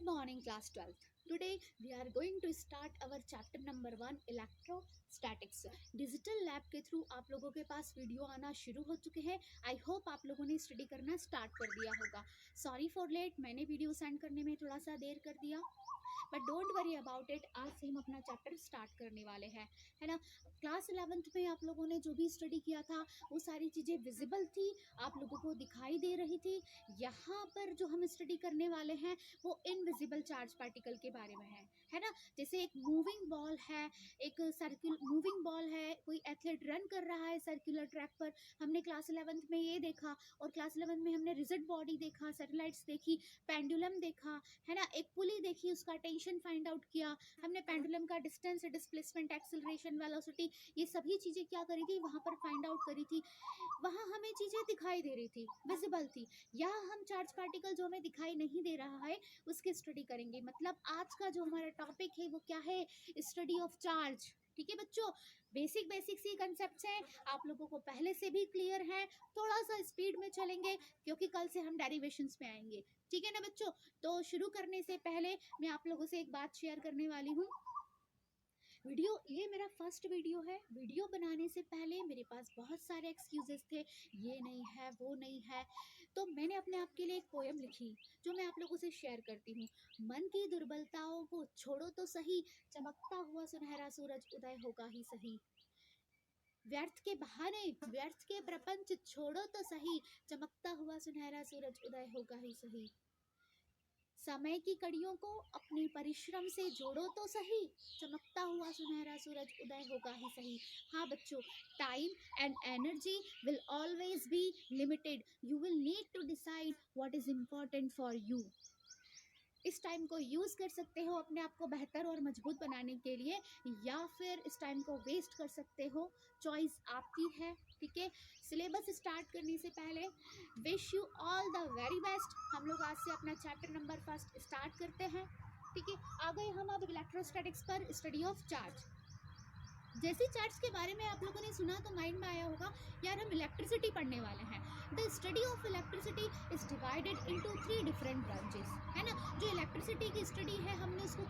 morning, class 12th. Today we are going to start our chapter number 1 electrostatics. Digital lab के through आप लोगों के पास video आना शुरू हो चुके हैं. आई होप आप लोगों ने स्टडी करना स्टार्ट कर दिया होगा. सॉरी फॉर लेट, मैंने वीडियो सेंड करने में थोड़ा सा देर कर दिया, but don't worry about it. आज से हम अपना चैप्टर स्टार्ट करने वाले हैं, है ना. क्लास 11th में आप लोगों ने जो भी स्टडी किया था वो सारी चीज़ें विजिबल थी, आप लोगों को दिखाई दे रही थी. यहाँ पर जो हम स्टडी करने वाले हैं वो इनविजिबल चार्ज पार्टिकल के बारे में है ना. जैसे एक मूविंग बॉल है, एक सर्कुलर मूविंग बॉल है, कोई एथलीट रन कर रहा है सर्कुलर ट्रैक पर. हमने क्लास 11th में ये देखा, और क्लास 11th में हमने रिजिड बॉडी देखा, सैटेलाइट्स देखी, पेंडुलम देखा, है ना. एक पुली देखी, उसका टेंशन फाइंड आउट किया हमने, पेंडुलम का डिस्टेंस, डिस्प्लेसमेंट, एक्सेलरेशन, वेलोसिटी, ये सभी चीज़ें क्या करी थी वहाँ पर फाइंड आउट करी थी. वहाँ हमें चीज़ें दिखाई दे रही थी, विजिबल थी. यहाँ हम चार्ज पार्टिकल जो हमें दिखाई नहीं दे रहा है उसकी स्टडी करेंगे. मतलब आज का जो हमारा टॉपिक है वो क्या है, स्टडी ऑफ चार्ज. ठीक है बच्चों, बेसिक सी कंसेप्ट्स हैं, आप लोगों को पहले से भी क्लियर है. थोड़ा सा स्पीड में चलेंगे क्योंकि कल से हम डेरिवेशंस में आएंगे. ठीक है ना बच्चों. तो शुरू करने से पहले मैं आप लोगों से एक बात शेयर करने वाली हूँ. वीडियो, ये मेरा फर्स्ट वीडियो है. वीडियो बनाने से पहले मेरे पास बहुत सारे एक्सक्यूजेस थे, ये नहीं है, वो नहीं है. तो मैंने अपने आप के लिए एक पोएम लिखी जो मैं आप लोगों से शेयर करती हूँ. मन की दुर्बलताओं को छोड़ो तो सही, चमकता हुआ सुनहरा सूरज उदय होगा ही सही. व्यर्थ के बहाने, व्यर्थ के प्रपंच छोड़ो तो सही, चमकता हुआ सुनहरा सूरज उदय होगा ही सही. समय की कड़ियों को अपने परिश्रम से जोड़ो तो सही, चमकता हुआ सुनहरा सूरज उदय होगा ही सही. हाँ बच्चों, time and energy will always be limited. You will need to decide what is important for you. इस टाइम को यूज़ कर सकते हो अपने आप को बेहतर और मजबूत बनाने के लिए, या फिर इस टाइम को वेस्ट कर सकते हो. चॉइस आपकी है. ठीक है. सिलेबस स्टार्ट करने से पहले wish you all the very best. हम लोग आज से अपना चैप्टर नंबर 1 स्टार्ट करते हैं. ठीक है. आ गए हम अब इलेक्ट्रोस्टैटिक्स पर, स्टडी ऑफ चार्ज. जैसे चार्ज के बारे में आप लोगों ने सुना तो माइंड में आया होगा यार हम इलेक्ट्रिसिटी पढ़ने वाले हैं. The study of electricity is divided into 3 different branches, है ना. जो इलेक्ट्रिसिटी की स्टडी है हमने उसको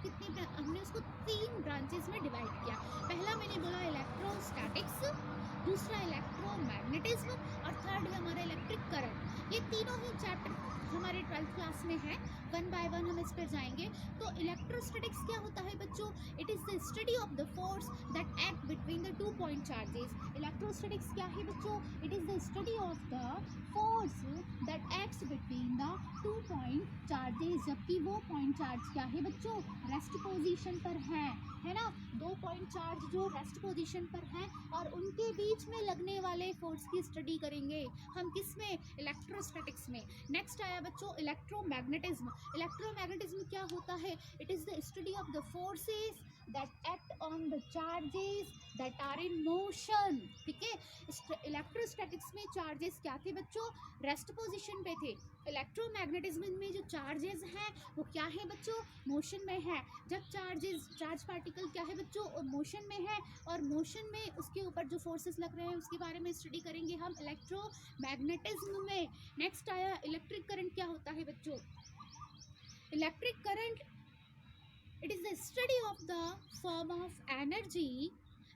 3 ब्रांचेस में डिवाइड किया. पहला मैंने बोला इलेक्ट्रोस्टैटिक्स, दूसरा इलेक्ट्रोमैग्नेटिज्म, और थर्ड है हमारा इलेक्ट्रिक करंट. ये तीनों ही चैप्टर हमारे 12th क्लास में है. 1 बाय 1 हम इस पर जाएंगे. तो इलेक्ट्रोस्टैटिक्स क्या होता है बच्चों? It is the study of the force that act between the 2 point charges. Electrostatics क्या है बच्चों? It is the study of the force that acts between the 2 point charges. जबकि वो पॉइंट चार्ज क्या है बच्चों? रेस्ट पोजीशन पर है ना. 2 पॉइंट चार्ज जो रेस्ट पोजीशन पर हैं और उनके बीच में लगने वाले फोर्स की स्टडी करेंगे हम. किस में? इलेक्ट्रोस्टैटिक्स में. नेक्स्ट आया बच्चों इलेक्ट्रोमैग्नेटिज्म. इलेक्ट्रोमैग्नेटिज्म क्या होता है? It is the study of the forces that act on the charges that are in motion. ठीक है. इलेक्ट्रोस्टैटिक्स में चार्जेस क्या थे बच्चों? रेस्ट पोजीशन पे थे. इलेक्ट्रोमैग्नेटिज्म में जो चार्जेस हैं वो क्या है बच्चों? मोशन में है. जब चार्ज पार्टिकल क्या है बच्चों? मोशन में है, और मोशन में उसके ऊपर जो फोर्सेस लग रहे हैं उसके बारे में स्टडी करेंगे हम इलेक्ट्रोमैग्नेटिज्म में. नेक्स्ट आया इलेक्ट्रिक करंट. क्या होता है बच्चों? Electric current, it is the study of the form of energy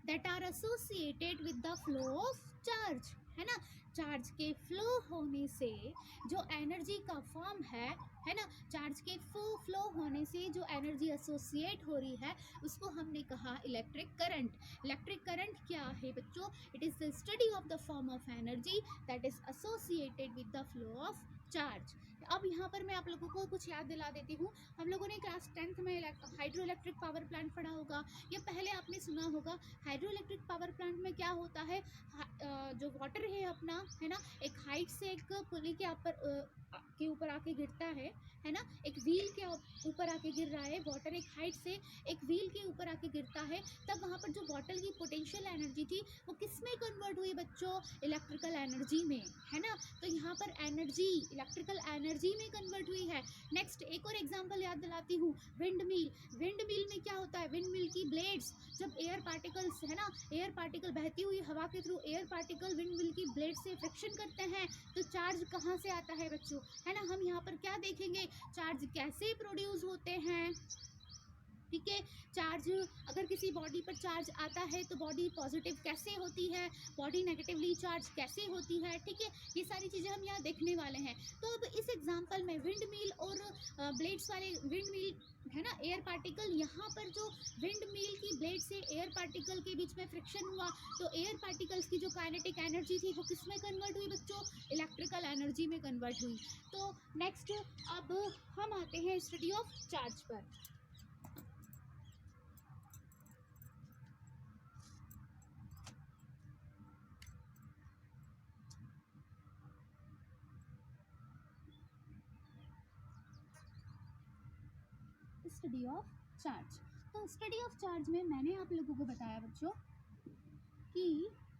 that are associated with the flow of charge, है ना. चार्ज के फ्लो होने से जो एनर्जी का फॉर्म है ना, चार्ज के फ्लो होने से जो एनर्जी एसोसिएट हो रही है उसको हमने कहा इलेक्ट्रिक करंट. इलेक्ट्रिक करंट क्या है बच्चों? It is the study of the form of energy that is associated with the flow of charge. अब यहाँ पर मैं आप लोगों को कुछ याद दिला देती हूँ. हम लोगों ने क्लास 10th में हाइड्रो इलेक्ट्रिक पावर प्लांट पढ़ा होगा, या पहले आपने सुना होगा. हाइड्रो इलेक्ट्रिक पावर प्लांट में क्या होता है, जो वाटर है अपना, है ना, एक हाइट से एक पुली के ऊपर आके गिरता है ना. एक व्हील के ऊपर आके गिर रहा है वाटर, एक हाइट से एक व्हील के ऊपर आके गिरता है. तब वहाँ पर जो वाटर की पोटेंशियल एनर्जी थी वो किस में कन्वर्ट हुई बच्चों? इलेक्ट्रिकल एनर्जी में, है ना. तो यहाँ पर एनर्जी इलेक्ट्रिकल एनर्जी में कन्वर्ट हुई है. नेक्स्ट एक और एग्जांपल याद दिलाती हूँ, विंड मिल. विंड मिल में क्या होता है? विंड मिल की ब्लेड्स, जब एयर पार्टिकल्स, है ना, एयर पार्टिकल बहती हुई हवा के through air particle particle wind mill की ब्लेड से फ्रिक्शन करते हैं तो चार्ज कहाँ से आता है बच्चों, है ना। हम यहाँ पर क्या देखेंगे, चार्ज कैसे प्रोड्यूस होते हैं, ठीक है। चार्ज अगर किसी बॉडी पर चार्ज आता है तो बॉडी पॉजिटिव कैसे होती है, बॉडी नेगेटिवली चार्ज कैसे होती है, ठीक है। ये सारी चीज़ें हम यहाँ देखने वाले हैं। तो अब इस एग्जांपल में विंड मिल और ब्लेड्स वाले विंड मिल है ना, एयर पार्टिकल, यहाँ पर जो विंड मिल की ब्लेड से एयर पार्टिकल के बीच में फ्रिक्शन हुआ तो एयर पार्टिकल्स की जो काइनेटिक एनर्जी थी वो किस में कन्वर्ट हुई बच्चों, इलेक्ट्रिकल एनर्जी में कन्वर्ट हुई। तो नेक्स्ट अब हम आते हैं स्टडी ऑफ चार्ज पर। स्टडी ऑफ चार्ज, तो स्टडी ऑफ चार्ज में मैंने आप लोगों को बताया बच्चों कि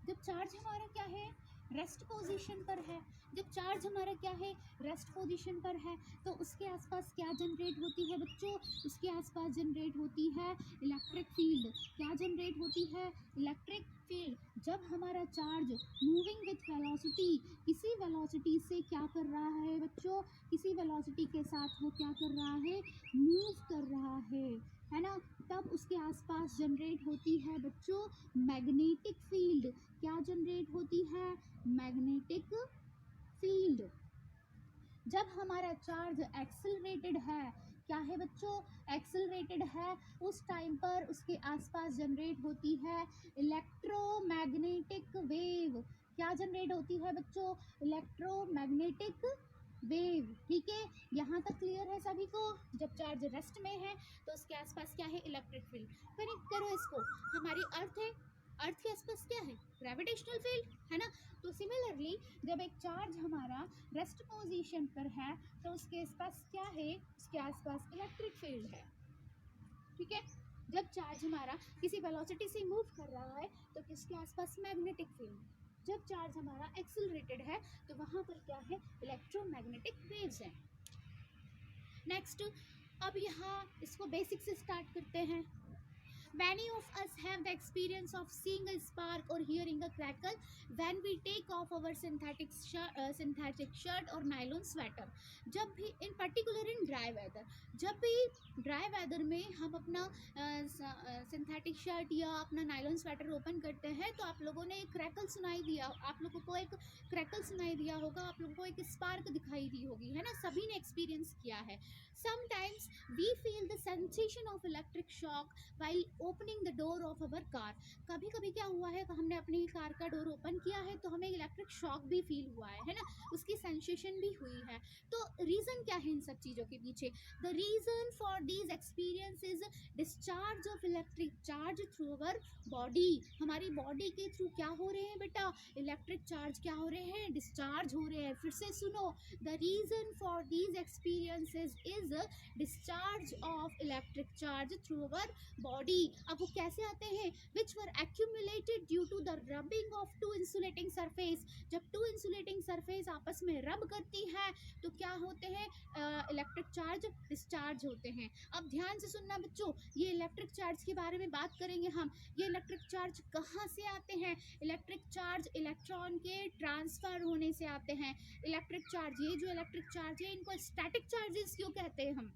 जब चार्ज हमारा क्या है, रेस्ट पोजीशन पर है, जब चार्ज हमारा क्या है, रेस्ट पोजीशन पर है, तो उसके आसपास क्या जनरेट होती है बच्चों, उसके आसपास जनरेट होती है इलेक्ट्रिक फील्ड। क्या जनरेट होती है, इलेक्ट्रिक फील्ड। जब हमारा चार्ज मूविंग विथ वेलोसिटी, किसी वेलोसिटी से क्या कर रहा है बच्चों, किसी वेलोसिटी के साथ वो क्या कर रहा है, मूव कर रहा है ना, तब उसके आसपास जनरेट होती है बच्चों मैग्नेटिक फील्ड। क्या जनरेट होती है, मैग्नेटिक फील्ड। जब हमारा चार्ज एक्सेलरेटेड है, क्या है बच्चों, एक्सेलरेटेड है, उस टाइम पर उसके आसपास जनरेट होती है इलेक्ट्रोमैग्नेटिक वेव। क्या जनरेट होती है बच्चों, इलेक्ट्रोमैग्नेटिक वेव, ठीक है। यहाँ तक क्लियर है सभी को। जब चार्ज रेस्ट में है तो उसके आसपास क्या है, इलेक्ट्रिक फील्ड। कनेक्ट करो इसको, हमारी अर्थ है, अर्थ के आसपास क्या है, ग्रेविटेशनल फील्ड, है ना। तो सिमिलरली जब एक चार्ज हमारा रेस्ट पोजीशन पर है तो उसके आसपास क्या है, उसके आसपास इलेक्ट्रिक फील्ड है, ठीक है। जब चार्ज हमारा किसी वेलोसिटी से मूव कर रहा है तो किसके आसपास, मैग्नेटिक फील्ड। जब चार्ज हमारा एक्सेलरेटेड है तो वहाँ पर क्या है, इलेक्ट्रोमैग्नेटिक वेव्स हैं। नेक्स्ट, अब यहाँ इसको बेसिक से स्टार्ट करते हैं। Many of us have the experience of seeing a spark or hearing a crackle when we take off our synthetic shirt or nylon sweater. जब भी in particular in dry weather, जब भी dry weather में हम अपना synthetic shirt या अपना nylon sweater open करते हैं तो आप लोगों ने एक क्रैकल सुनाई दिया, आप लोगों को एक क्रैकल सुनाई दिया होगा, आप लोगों को एक स्पार्क दिखाई दी होगी, है ना, सभी ने एक्सपीरियंस किया है। Sometimes we feel the sensation of electric shock while opening the door of our car. कभी कभी क्या हुआ है, हमने अपनी कार का डोर ओपन किया है तो हमें इलेक्ट्रिक शॉक भी फील हुआ है ना, उसकी सेंसेशन भी हुई है। तो रीज़न क्या है इन सब चीज़ों के पीछे, the reason for these experience is discharge of electric charge through our body. हमारी बॉडी के थ्रू क्या हो रहे हैं बेटा, इलेक्ट्रिक चार्ज क्या हो रहे हैं, डिस्चार्ज हो रहे हैं। फिर से सुनो, the reason for these experiences is discharge of electric charge through our body. अब वो कैसे आते हैं, which were accumulated due to the rubbing of two insulating surface. जब टू इंसुलेटिंग सरफेस आपस में रब करती है तो क्या होते हैं, इलेक्ट्रिक चार्ज डिस्चार्ज होते हैं। अब ध्यान से सुनना बच्चों, ये इलेक्ट्रिक चार्ज के बारे में बात करेंगे हम। ये इलेक्ट्रिक चार्ज कहाँ से आते हैं, इलेक्ट्रिक चार्ज इलेक्ट्रॉन के ट्रांसफर होने से आते हैं। इलेक्ट्रिक चार्ज, ये जो इलेक्ट्रिक चार्ज है इनको स्टैटिक चार्जेस क्यों कहते हैं हम,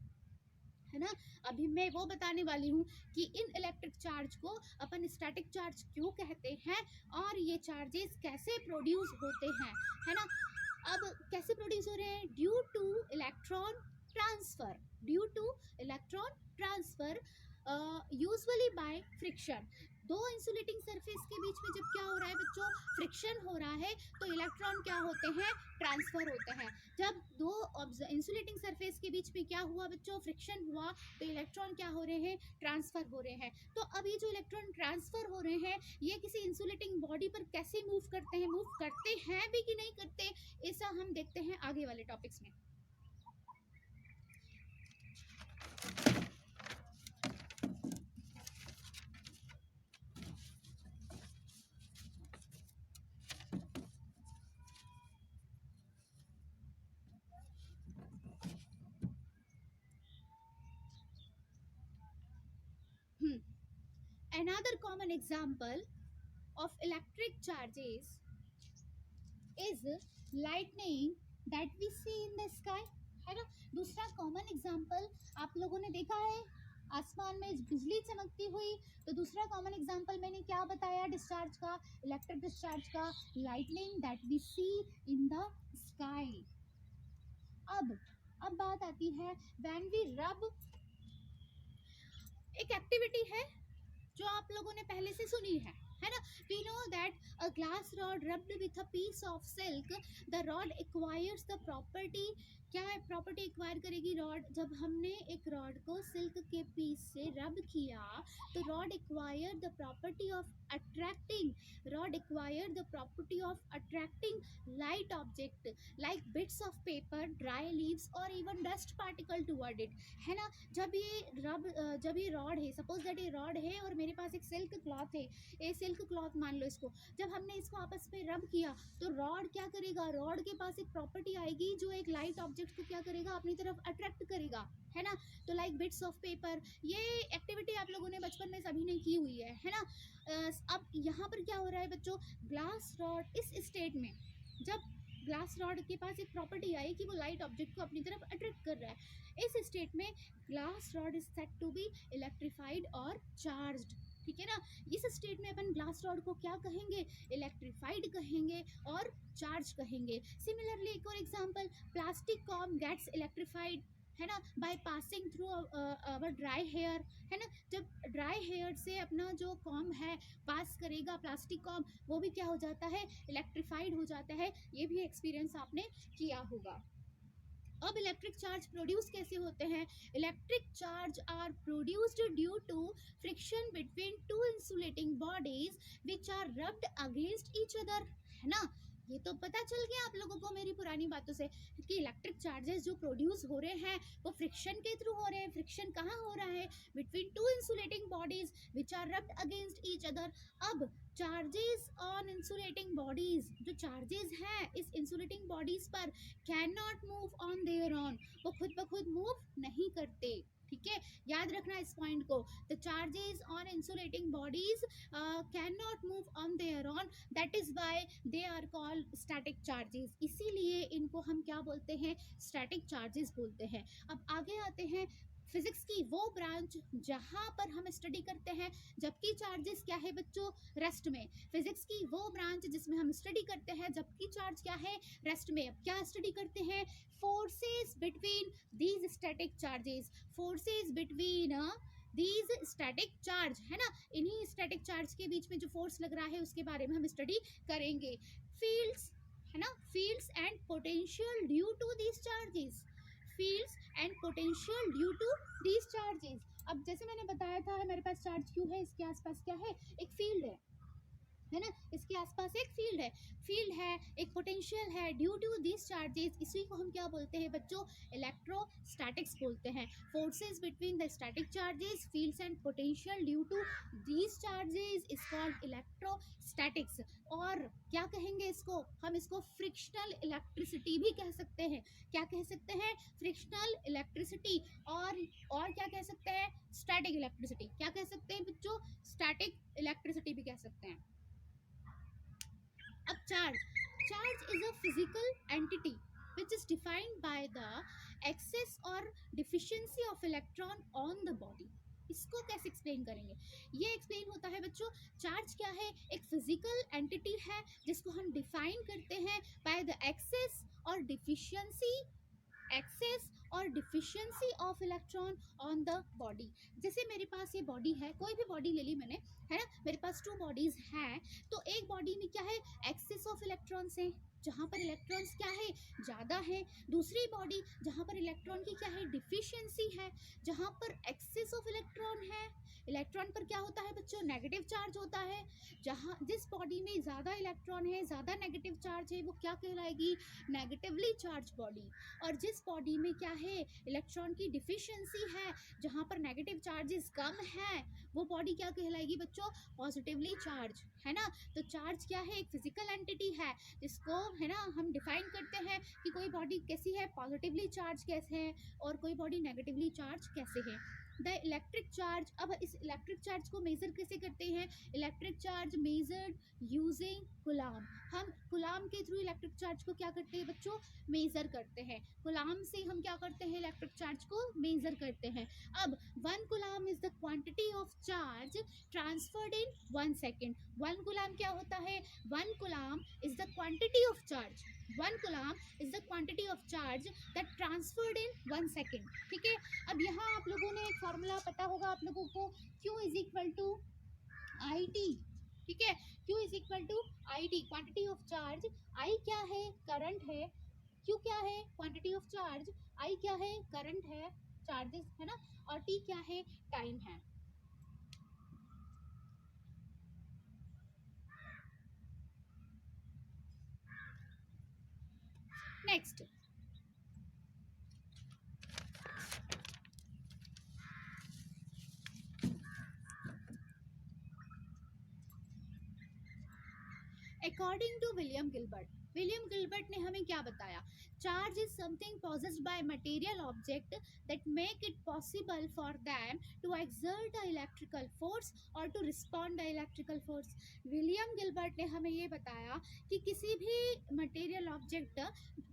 है ना। अभी मैं वो बताने वाली हूँ कि इन इलेक्ट्रिक चार्ज को अपन स्टैटिक चार्ज क्यों कहते हैं और ये चार्जेस कैसे प्रोड्यूस होते हैं, है ना। अब कैसे प्रोड्यूस हो रहे हैं, due two electron transfer, due two electron transfer usually by friction. दो इंसुलेटिंग सरफेस के बीच में जब क्या हो रहा है बच्चों, फ्रिक्शन हो रहा है तो इलेक्ट्रॉन क्या होते हैं, ट्रांसफर होते हैं। जब दो इंसुलेटिंग सरफेस के बीच में क्या हुआ बच्चों, फ्रिक्शन हुआ तो इलेक्ट्रॉन क्या हो रहे हैं, ट्रांसफर हो रहे हैं। तो अब ये जो इलेक्ट्रॉन ट्रांसफर हो रहे हैं ये किसी इंसुलेटिंग बॉडी पर कैसे मूव करते हैं, मूव करते हैं भी कि नहीं करते, ऐसा हम देखते हैं आगे वाले टॉपिक्स में। Another common example of electric charges lightning that we see in the sky, है ना। दूसरा कॉमन एग्जाम्पल आप लोगों ने देखा है आसमान में बिजली चमकती हुई, तो दूसरा कॉमन एग्जाम्पल मैंने क्या बताया डिस्चार्ज का, इलेक्ट्रिक डिस्चार्ज का, lightning that we see in the sky. अब बात आती है व्हेन वी रब, एक एक्टिविटी है जो आप लोगों ने पहले से सुनी है ना। We know that a glass rod rubbed with a piece of silk, the rod acquires the property, क्या है प्रॉपर्टी एक्वायर करेगी रॉड, जब हमने एक रॉड को सिल्क के पीस से रब किया तो rod acquire the property of attracting, rod acquire the property of attracting light object like bits of paper, dry leaves और even dust particle toward it, है ना। जब ये रॉड है, सपोज दैट ये रॉड है और मेरे पास एक सिल्क क्लॉथ है, ये सिल्क क्लॉथ मान लो इसको, जब हमने इसको आपस में रब किया तो रॉड क्या करेगा, रॉड के पास एक प्रॉपर्टी आएगी जो एक लाइट ऑब्जेक्ट को क्या करेगा, अपनी तरफ अट्रैक्ट करेगा, है ना। तो लाइक बिट्स ऑफ पेपर, ये एक्टिविटी आप लोगों ने बचपन में सभी ने की हुई है ना। अब यहाँ पर क्या हो रहा है बच्चों, ग्लास रॉड इस स्टेट में, जब ग्लास रॉड के पास एक प्रॉपर्टी आई कि वो लाइट ऑब्जेक्ट को अपनी तरफ अट्रैक्ट कर रहा है, इस स्टेट में glass rod is said to be electrified और चार्ज्ड, ठीक है ना। इस स्टेट में अपन ग्लास रॉड को क्या कहेंगे, इलेक्ट्रिफाइड कहेंगे और चार्ज कहेंगे। सिमिलरली एक और example, plastic comb gets electrified, है ना, by passing through our dry hair, है ना। जब ड्राई हेयर से अपना जो कॉम है पास करेगा प्लास्टिक कॉम, वो भी क्या हो जाता है, इलेक्ट्रिफाइड हो जाता है। ये भी एक्सपीरियंस आपने किया होगा। अब इलेक्ट्रिक चार्ज प्रोड्यूस कैसे होते हैं, electric charge are produced due to friction between two insulating bodies which are rubbed against each other, है ना। ये तो पता चल गया आप लोगों को मेरी पुरानी बातों से कि इलेक्ट्रिक चार्जेस जो प्रोड्यूस हो रहे हैं वो फ्रिक्शन के थ्रू हो रहे हैं। फ्रिक्शन कहाँ हो रहा है, between two insulating bodies which are rubbed against each other. अब चार्जेस ऑन इंसुलेटिंग बॉडीज, जो चार्जेस हैं इस इंसुलेटिंग बॉडीज पर can not move on their own, वो खुद ब खुद मूव नहीं करते, ठीक है। याद रखना इस पॉइंट को, the charges on insulating bodies can not move on their own, that is why they are called static charges, इसीलिए इनको हम क्या बोलते हैं, स्टैटिक चार्जेस बोलते हैं। अब आगे आते हैं फिजिक्स की वो ब्रांच जहां पर हम स्टडी करते हैं जबकि चार्जेस क्या है बच्चों, रेस्ट में। फिजिक्स की वो ब्रांच जिसमें हम स्टडी करते हैं जबकि चार्ज क्या है, रेस्ट में। अब क्या स्टडी करते हैं, forces between these static charges, forces between these static charge, है ना। इन्हीं स्टैटिक चार्ज के बीच में जो फोर्स लग रहा है उसके बारे में हम स्टडी करेंगे। फील्ड्स, है ना, fields and potential due to these charges, fields and potential due to these charges. अब जैसे मैंने बताया था मेरे पास चार्ज क्यों है, इसके आसपास क्या है, एक फील्ड है ना, इसके आसपास एक फील्ड है, एक पोटेंशियल है ड्यू टू दिस चार्जेस, इसी को हम क्या बोलते हैं बच्चों, इलेक्ट्रोस्टैटिक्स बोलते हैं। Forces between the static charges, fields and potential due to this charges is called electrostatics. और क्या कहेंगे इसको, हम इसको फ्रिक्शनल इलेक्ट्रिसिटी भी कह सकते हैं। क्या कह सकते हैं, फ्रिक्शनल इलेक्ट्रिसिटी, और क्या कह सकते हैं, स्टैटिक इलेक्ट्रिसिटी। क्या कह सकते हैं बच्चों, स्टैटिक इलेक्ट्रिसिटी भी कह सकते हैं। अब charge is a physical entity which is defined by the excess or deficiency of electron on the body। इसको कैसे एक्सप्लेन करेंगे, ये एक्सप्लेन होता है बच्चों, चार्ज क्या है, एक फिजिकल एंटिटी है जिसको हम डिफाइन करते हैं बाय द एक्सेस और deficiency of electron on the body. जैसे मेरे पास ये बॉडी है, कोई भी बॉडी ले ली मैंने, है ना, मेरे पास 2 बॉडीज हैं, तो एक बॉडी में क्या है, एक्सेस ऑफ इलेक्ट्रॉन्स है जहाँ पर इलेक्ट्रॉन्स क्या है, ज़्यादा है। दूसरी बॉडी जहाँ पर इलेक्ट्रॉन की क्या है, डिफिशियंसी है, जहाँ पर एक्सेस ऑफ इलेक्ट्रॉन है, इलेक्ट्रॉन पर क्या होता है बच्चों, नेगेटिव चार्ज होता है। जहाँ जिस बॉडी में ज़्यादा इलेक्ट्रॉन है, ज़्यादा नेगेटिव चार्ज है, वो क्या कहलाएगी, नेगेटिवली चार्ज बॉडी। और जिस बॉडी में क्या है, इलेक्ट्रॉन की डिफिशियंसी है, जहाँ पर नेगेटिव चार्जेस कम है, वो बॉडी क्या कहलाएगी बच्चों, पॉजिटिवली चार्ज, है ना। तो चार्ज क्या है, एक फिजिकल एंटिटी है जिसको, है ना, हम डिफाइन करते हैं कि कोई बॉडी कैसी है, पॉजिटिवली चार्ज कैसे है और कोई बॉडी नेगेटिवली चार्ज कैसे है। The electric charge. अब इस इलेक्ट्रिक चार्ज को मेजर कैसे करते हैं? Electric charge measured using coulomb. हम कूलाम के थ्रू इलेक्ट्रिक चार्ज को क्या करते हैं बच्चों? मेजर करते हैं। कूलाम से हम क्या करते हैं? इलेक्ट्रिक चार्ज को मेजर करते हैं। अब 1 coulomb is the quantity of charge transferred in 1 second. 1 coulomb क्या होता है? 1 coulomb is the quantity of charge, 1 coulomb is the quantity of charge that transferred in 1 second. ठीक है, अब यहाँ आप लोगों ने एक फॉर्मूला पता होगा आप लोगों को, Q is equal to I T. ठीक है, Q is equal to I T, quantity of charge. I क्या है? करंट है। Q क्या है? Quantity of charge. I क्या है? करंट है, चार्जेस है ना, और T क्या है? टाइम है। Next, according to William Gilbert, William Gilbert ने हमें क्या बताया? Charge is something possessed by material object that make it possible for them to exert a electrical force और to respond the electrical force. William Gilbert ने हमें ये बताया कि किसी भी मटेरियल ऑब्जेक्ट,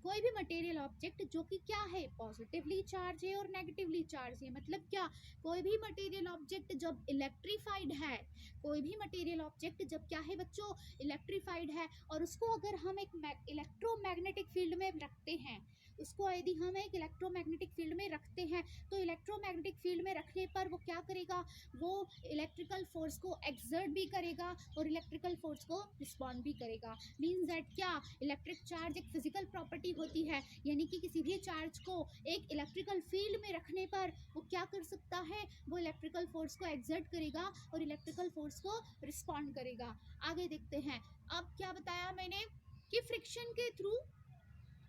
कोई भी मटेरियल ऑब्जेक्ट जो कि क्या है? पॉजिटिवली चार्ज है और नेगेटिवली चार्ज है। मतलब क्या? कोई भी मटेरियल ऑब्जेक्ट जब इलेक्ट्रीफाइड है, कोई भी मटेरियल ऑब्जेक्ट जब क्या है बच्चों? इलेक्ट्रीफाइड है, और उसको अगर हम एक इलेक्ट्रोमैग्नेटिक फील्ड में रखते हैं, उसको यदि हम एक इलेक्ट्रोमैग्नेटिक फील्ड में रखते हैं, तो इलेक्ट्रोमैग्नेटिक फील्ड में रखने पर वो क्या करेगा? वो इलेक्ट्रिकल फोर्स को एक्सर्ट भी करेगा और इलेक्ट्रिकल फोर्स को रिस्पॉन्ड भी करेगा। मीन्स दैट क्या? इलेक्ट्रिक चार्ज एक फिजिकल प्रॉपर्टी होती है, यानी कि किसी भी चार्ज को एक इलेक्ट्रिकल फील्ड में रखने पर वो क्या कर सकता है? वो इलेक्ट्रिकल फोर्स को एक्सर्ट करेगा और इलेक्ट्रिकल फोर्स को रिस्पॉन्ड करेगा। आगे देखते हैं। अब क्या बताया मैंने कि फ्रिक्शन के थ्रू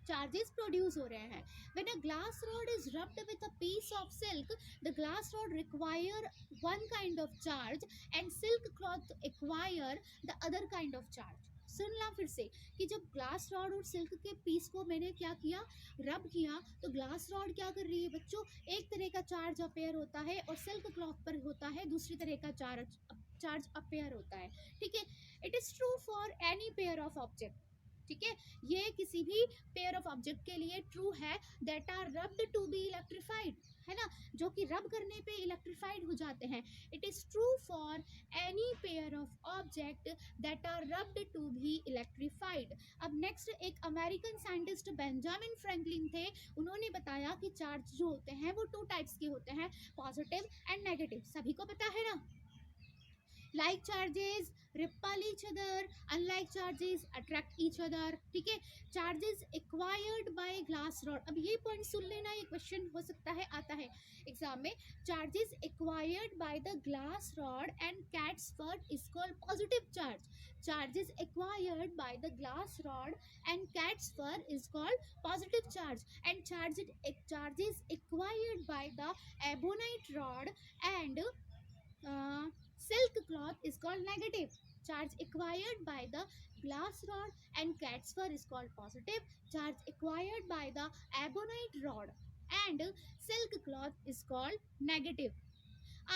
चार्जेस प्रोड्यूस हो रहे हैं। When a glass rod is rubbed with a piece of silk, the glass rod require one kind of charge and silk cloth acquire the other kind of charge. सुनना फिर से कि जब glass rod और silk के piece को मैंने क्या किया? रब किया, तो ग्लास रॉड क्या कर रही है बच्चों? एक तरह का चार्ज अपेयर होता है और सिल्क क्लॉथ पर होता है दूसरी तरह का चार्ज अपेयर होता है। ठीक है, it is true for any pair of object. ठीक है, ये किसी भी पेयर ऑफ ऑब्जेक्ट के लिए ट्रू है that are rubbed to be electrified, है ना, जो कि रब करने पे इलेक्ट्रीफाइड हो जाते हैं। It is true for any pair of object that are rubbed to be electrified. अब नेक्स्ट, एक अमेरिकन साइंटिस्ट बेंजामिन फ्रैंकलिन थे, उन्होंने बताया कि चार्ज जो होते हैं वो 2 टाइप्स के होते हैं, पॉजिटिव एंड नेगेटिव। सभी को पता है ना? like charges repel each other, unlike charges attract each other। ठीक है, charges acquired by glass rod। अब ये पॉइंट सुन लेना, ये क्वेश्चन हो सकता है आता है एग्जाम में। charges acquired by the glass rod and cat's fur is called positive charge। charges acquired by the glass rod and cat's fur is called positive charge, and charges acquired by the ebonite rod and silk cloth is called negative। Charge acquired by the glass rod and cat's fur is called positive। Charge acquired by the ebonite rod and silk cloth is called negative।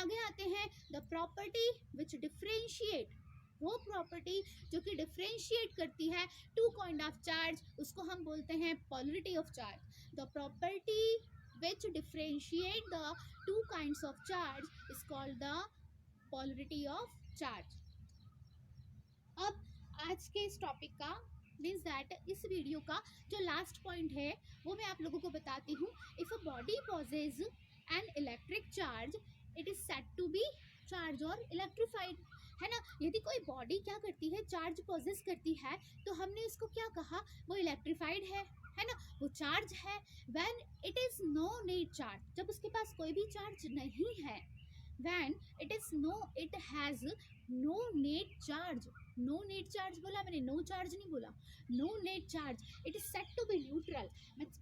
आगे आते हैं, the property which differentiate, वो property जो कि differentiate करती है 2 kind of charge, उसको हम बोलते हैं polarity of charge. The property which differentiate the 2 kinds of charge is called the polarity of charge। अब आज के इस टॉपिक का मीन्स दैट इस वीडियो का जो लास्ट पॉइंट है वो मैं आप लोगों को बताती हूँ। If a body possesses an electric charge it is said to be charge और इलेक्ट्रीफाइड, है ना। यदि कोई बॉडी क्या करती है? चार्ज पॉजेस करती है, तो हमने इसको क्या कहा? वो इलेक्ट्रीफाइड है ना, वो चार्ज है। When it is no net charge, जब उसके पास कोई भी चार्ज नहीं है, when it has no net charge, no net charge बोला मैंने, no charge नहीं बोला, no net charge, it is said to be neutral।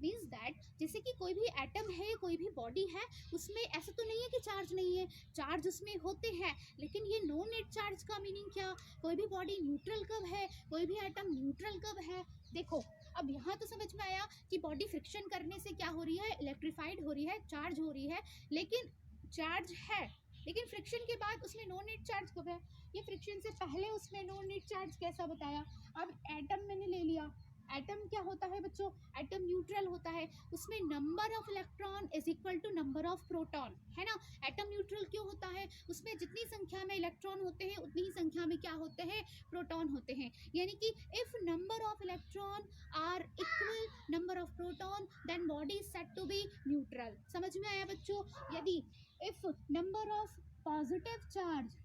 means that जैसे कि कोई भी एटम है, कोई भी बॉडी है, उसमें ऐसा तो नहीं है कि चार्ज नहीं है, चार्ज उसमें होते हैं, लेकिन ये नो नेट चार्ज का मीनिंग क्या? कोई भी बॉडी न्यूट्रल कब है, कोई भी एटम न्यूट्रल कब है? देखो, अब यहाँ तो समझ में आया कि बॉडी फ्रिक्शन करने से क्या हो रही है? इलेक्ट्रीफाइड हो रही है, चार्ज हो रही है, लेकिन चार्ज है, लेकिन फ्रिक्शन के बाद उसमें नो नेट चार्ज कब है? ये फ्रिक्शन से पहले उसमें नो नेट चार्ज कैसा बताया? अब एटम मैंने ले लिया, एटम क्या होता है बच्चों? एटम न्यूट्रल होता है, उसमें number of electron is equal to number of proton, है ना। एटम न्यूट्रल क्यों होता है? उसमें जितनी संख्या में इलेक्ट्रॉन होते हैं उतनी ही संख्या में क्या होते हैं? प्रोटॉन होते हैं। यानी कि if number of electron are equal number of proton then body is said to be neutral. समझ में आया बच्चों? यदि if number of positive charge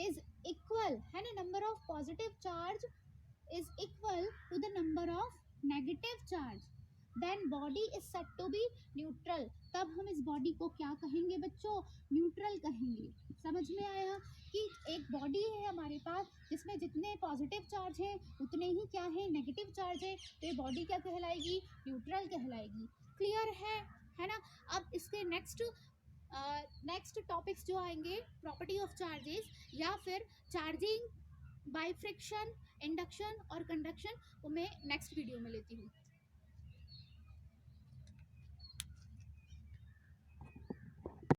is equal, है ना, number of positive charge is equal to the number of negative charge, then body is said to be neutral। तब हम इस बॉडी को क्या कहेंगे बच्चों? न्यूट्रल कहेंगे। समझ में आया कि एक बॉडी है हमारे पास जिसमें जितने पॉजिटिव चार्ज है उतने ही क्या है? नेगेटिव चार्ज है, तो ये बॉडी क्या कहलाएगी? न्यूट्रल कहलाएगी। क्लियर है ना। अब इसके नेक्स्ट टॉपिक्स जो आएंगे, प्रॉपर्टी ऑफ चार्जेस या फिर चार्जिंग बाय फ्रिक्शन, इंडक्शन और कंडक्शन, वो मैं नेक्स्ट वीडियो में लेती हूँ।